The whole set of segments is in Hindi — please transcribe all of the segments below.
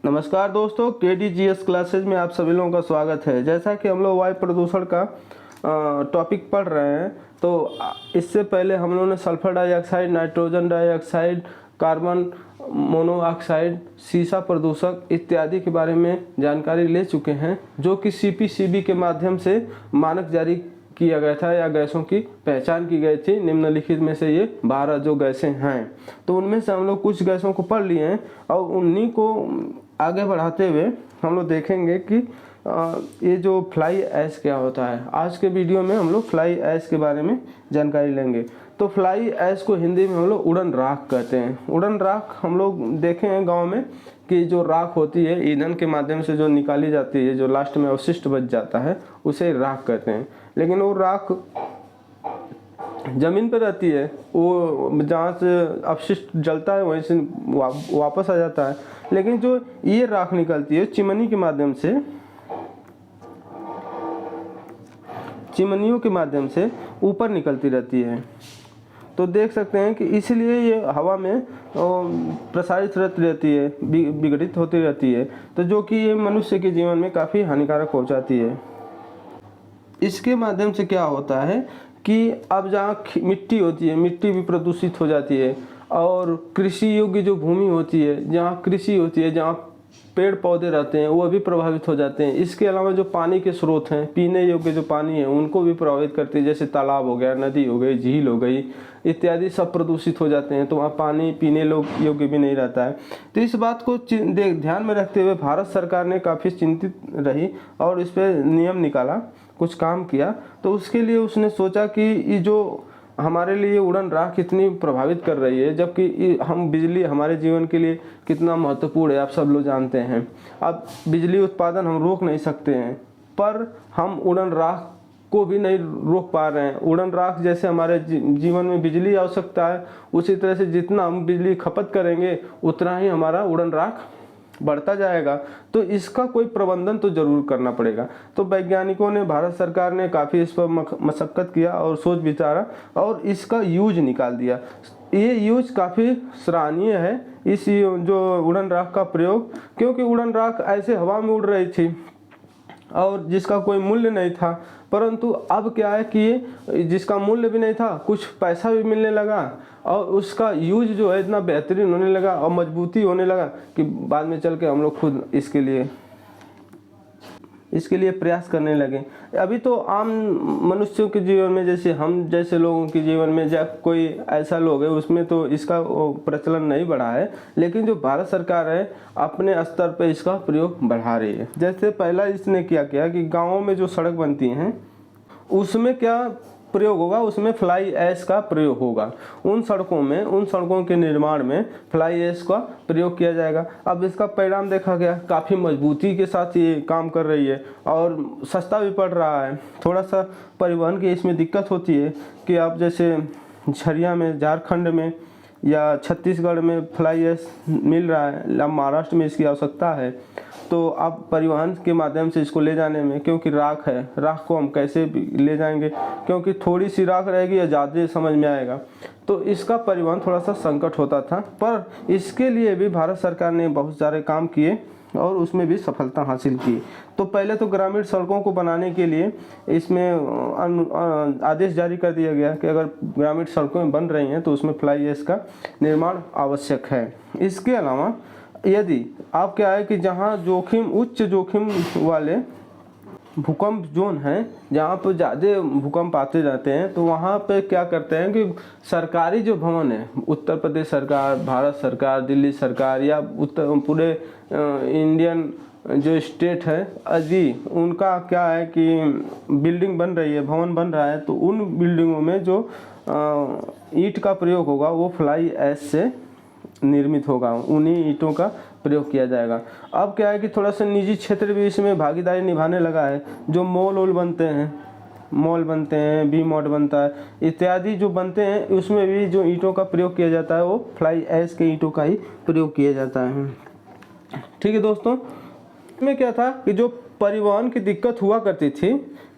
नमस्कार दोस्तों, KDGS क्लासेज में आप सभी लोगों का स्वागत है। जैसा कि हम लोग वायु प्रदूषण का टॉपिक पढ़ रहे हैं, तो इससे पहले हम लोगों ने sulphur dioxide, nitrogen dioxide, carbon monoxide, सीसा प्रदूषक इत्यादि के बारे में जानकारी ले चुके हैं, जो कि CPCB के माध्यम से मानक जारी किया गया था या गैसों की पहचान की गई थी। निम्नलिखित में से ये 12 जो गैसें हैं, तो उनमें से हम लोग कुछ गैसों को पढ़ लिए हैं और उन्हीं को आगे बढ़ाते हुए हम लोग देखेंगे कि ये जो फ्लाई ऐश क्या होता है। आज के वीडियो में हम लोग फ्लाई ऐश के बारे में जानकारी लेंगे। तो फ्लाई ऐश को हिंदी में हम लोग उड़न राख कहते हैं। उड़न राख हम लोग देखे हैं गांव में कि जो राख होती है ईंधन के माध्यम से जो निकाली जाती है, जो लास्ट में अवशिष्ट बच जाता है, उसे राख कहते हैं। लेकिन वो राख जमीन पर रहती है, वो जहाँ से अपशिष्ट जलता है वहीं से वापस आ जाता है। लेकिन जो ये राख निकलती है चिमनी के माध्यम से, चिमनियों के माध्यम से ऊपर निकलती रहती है। तो देख सकते हैं कि इसलिए ये हवा में प्रसारित रहती है, विघटित होती रहती है, तो जो कि ये मनुष्य के जीवन में काफ़ी हानिकारक पहुंचाती है। इसके माध्यम से क्या होता है कि अब जहाँ मिट्टी होती है, मिट्टी भी प्रदूषित हो जाती है, और कृषि योग्य जो भूमि होती है, जहाँ कृषि होती है, जहाँ पेड़ पौधे रहते हैं, वो भी प्रभावित हो जाते हैं। इसके अलावा जो पानी के स्रोत हैं, पीने योग्य जो पानी है, उनको भी प्रभावित करती है। जैसे तालाब हो गया, नदी हो गई, झील हो गई इत्यादि, सब प्रदूषित हो जाते हैं, तो वहाँ पानी पीने योग्य भी नहीं रहता है। तो इस बात को ध्यान में रखते हुए भारत सरकार ने काफ़ी चिंतित रही और इस पर नियम निकाला, कुछ काम किया। तो उसके लिए उसने सोचा कि ये जो हमारे लिए उड़न राख कितनी प्रभावित कर रही है, जबकि हम बिजली हमारे जीवन के लिए कितना महत्वपूर्ण है, आप सब लोग जानते हैं। अब बिजली उत्पादन हम रोक नहीं सकते हैं, पर हम उड़न राख को भी नहीं रोक पा रहे हैं। उड़न राख जैसे हमारे जीवन में बिजली आवश्यकता है, उसी तरह से जितना हम बिजली खपत करेंगे उतना ही हमारा उड़न राख बढ़ता जाएगा। तो इसका कोई प्रबंधन तो जरूर करना पड़ेगा। तो वैज्ञानिकों ने, भारत सरकार ने काफ़ी इस पर मशक्कत किया और सोच विचारा और इसका यूज निकाल दिया। ये यूज काफ़ी सराहनीय है, इस जो उड़न राख का प्रयोग, क्योंकि उड़न राख ऐसे हवा में उड़ रही थी और जिसका कोई मूल्य नहीं था। परंतु अब क्या है कि जिसका मूल्य भी नहीं था, कुछ पैसा भी मिलने लगा और उसका यूज जो है इतना बेहतरीन होने लगा और मजबूती होने लगा कि बाद में चल के हम लोग खुद इसके लिए प्रयास करने लगे। अभी तो आम मनुष्यों के जीवन में, जैसे हम जैसे लोगों के जीवन में, जब कोई ऐसा लोग है उसमें तो इसका प्रचलन नहीं बढ़ा है, लेकिन जो भारत सरकार है अपने स्तर पर इसका प्रयोग बढ़ा रही है। जैसे पहला इसने क्या किया कि गाँवों में जो सड़क बनती हैं उसमें क्या प्रयोग होगा, उसमें फ्लाई ऐश का प्रयोग होगा। उन सड़कों के निर्माण में फ्लाई ऐश का प्रयोग किया जाएगा। अब इसका परिणाम देखा गया, काफ़ी मजबूती के साथ ये काम कर रही है और सस्ता भी पड़ रहा है। थोड़ा सा परिवहन की इसमें दिक्कत होती है कि आप जैसे झरिया में, झारखंड में या छत्तीसगढ़ में फ्लाई ऐश मिल रहा है, अब महाराष्ट्र में इसकी आवश्यकता है, तो आप परिवहन के माध्यम से इसको ले जाने में, क्योंकि राख है, राख को हम कैसे ले जाएंगे, क्योंकि थोड़ी सी राख रहेगी या ज़्यादा समझ में आएगा, तो इसका परिवहन थोड़ा सा संकट होता था। पर इसके लिए भी भारत सरकार ने बहुत सारे काम किए और उसमें भी सफलता हासिल की। तो पहले तो ग्रामीण सड़कों को बनाने के लिए इसमें आदेश जारी कर दिया गया कि अगर ग्रामीण सड़कें बन रही हैं तो उसमें फ्लाई ऐश का निर्माण आवश्यक है। इसके अलावा यदि आप क्या है कि जहाँ उच्च जोखिम वाले भूकंप जोन हैं, जहाँ पर ज़्यादा भूकंप आते जाते हैं, तो वहाँ पे क्या करते हैं कि सरकारी जो भवन है, उत्तर प्रदेश सरकार, भारत सरकार, दिल्ली सरकार या पूरे इंडियन जो स्टेट है, यदि उनका क्या है कि बिल्डिंग बन रही है, भवन बन रहा है, तो उन बिल्डिंगों में जो ईंट का प्रयोग होगा वो फ्लाई ऐश से निर्मित होगा, उन्हीं ईंटों का प्रयोग किया जाएगा। अब क्या है कि थोड़ा सा निजी क्षेत्र भी इसमें भागीदारी निभाने लगा है। जो मॉल बनते हैं, वी मार्ट बनता है इत्यादि जो बनते हैं, उसमें भी जो ईंटों का प्रयोग किया जाता है वो फ्लाई ऐश के ईंटों का ही प्रयोग किया जाता है। ठीक है दोस्तों, इसमें क्या था कि जो परिवहन की दिक्कत हुआ करती थी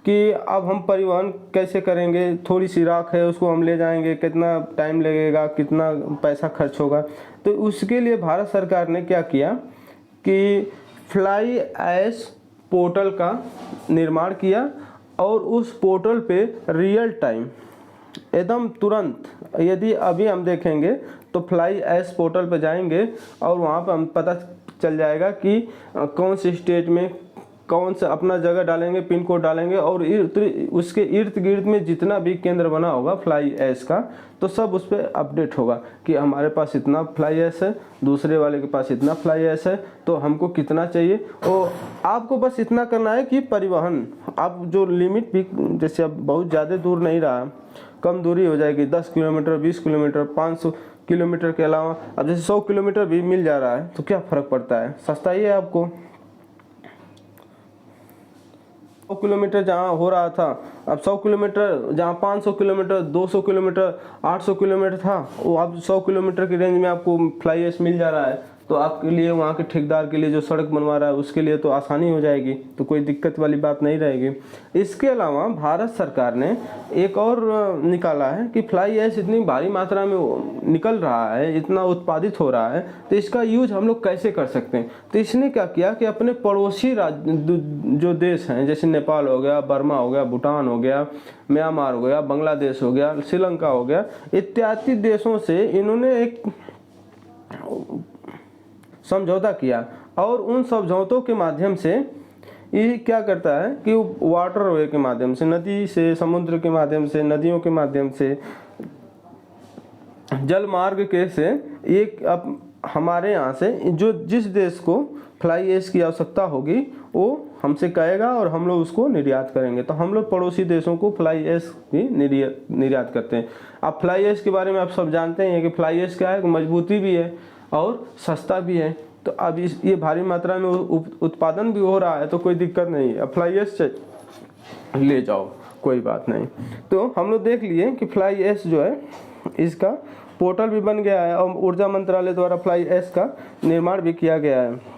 कि अब हम परिवहन कैसे करेंगे, थोड़ी सी राख है उसको हम ले जाएंगे, कितना टाइम लगेगा, कितना पैसा खर्च होगा। तो उसके लिए भारत सरकार ने क्या किया कि फ्लाई ऐश पोर्टल का निर्माण किया और उस पोर्टल पे रियल टाइम एकदम तुरंत, यदि अभी हम देखेंगे तो फ्लाई ऐश पोर्टल पे जाएंगे और वहाँ पर हम पता चल जाएगा कि कौन से स्टेट में कौन सा अपना जगह डालेंगे, पिन कोड डालेंगे और उसके इर्द गिर्द में जितना भी केंद्र बना होगा फ्लाई ऐश का, तो सब उस पर अपडेट होगा कि हमारे पास इतना फ्लाई ऐश है, दूसरे वाले के पास इतना फ्लाई ऐश है, तो हमको कितना चाहिए। और आपको बस इतना करना है कि परिवहन आप जो लिमिट भी, जैसे अब बहुत ज़्यादा दूर नहीं रहा, कम दूरी हो जाएगी, 10 किलोमीटर, 20 किलोमीटर, 500 किलोमीटर के अलावा अब जैसे 100 किलोमीटर भी मिल जा रहा है तो क्या फ़र्क पड़ता है, सस्ता ही है आपको। 100 किलोमीटर जहाँ हो रहा था, अब 100 किलोमीटर जहाँ 500 किलोमीटर, 200 किलोमीटर, 800 किलोमीटर था, वो अब 100 किलोमीटर की रेंज में आपको फ्लाई ऐश मिल जा रहा है। तो आपके लिए, वहाँ के ठेकेदार के लिए जो सड़क बनवा रहा है उसके लिए तो आसानी हो जाएगी, तो कोई दिक्कत वाली बात नहीं रहेगी। इसके अलावा भारत सरकार ने एक और निकाला है कि फ्लाई ऐश इतनी भारी मात्रा में निकल रहा है, इतना उत्पादित हो रहा है, तो इसका यूज हम लोग कैसे कर सकते हैं। तो इसने क्या किया कि अपने पड़ोसी जो देश हैं, जैसे नेपाल हो गया, बर्मा हो गया, भूटान हो गया, म्यांमार हो गया, बांग्लादेश हो गया, श्रीलंका हो गया, इत्यादि देशों से इन्होंने एक समझौता किया और उन समझौतों के माध्यम से ये क्या करता है कि वाटर वे के माध्यम से, नदी से, समुद्र के माध्यम से, नदियों के माध्यम से, जल मार्ग के से एक अब हमारे यहाँ से जो जिस देश को फ्लाई ऐश की आवश्यकता होगी वो हमसे कहेगा और हम लोग उसको निर्यात करेंगे। तो हम लोग पड़ोसी देशों को फ्लाई ऐश भी निर्यात करते हैं। अब फ्लाई ऐश के बारे में आप सब जानते हैं कि फ्लाई ऐश क्या है, मजबूती भी है और सस्ता भी है। तो अब ये भारी मात्रा में उत्पादन भी हो रहा है, तो कोई दिक्कत नहीं है, अब फ्लाई ऐश ले जाओ, कोई बात नहीं। तो हम लोग देख लिए कि फ्लाई ऐश जो है इसका पोर्टल भी बन गया है और ऊर्जा मंत्रालय द्वारा फ्लाई ऐश का निर्माण भी किया गया है।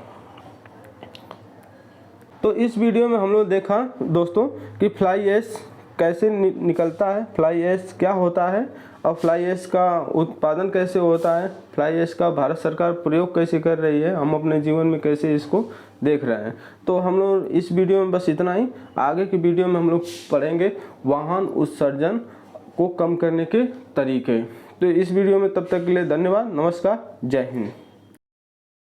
तो इस वीडियो में हम लोग देखा दोस्तों कि फ्लाई ऐश कैसे निकलता है, फ्लाई ऐश क्या होता है और फ्लाई ऐश का उत्पादन कैसे होता है, फ्लाई ऐश का भारत सरकार प्रयोग कैसे कर रही है, हम अपने जीवन में कैसे इसको देख रहे हैं। तो हम लोग इस वीडियो में बस इतना ही। आगे की वीडियो में हम लोग पढ़ेंगे वाहन उत्सर्जन को कम करने के तरीके। तो इस वीडियो में तब तक के लिए धन्यवाद, नमस्कार, जय हिंद।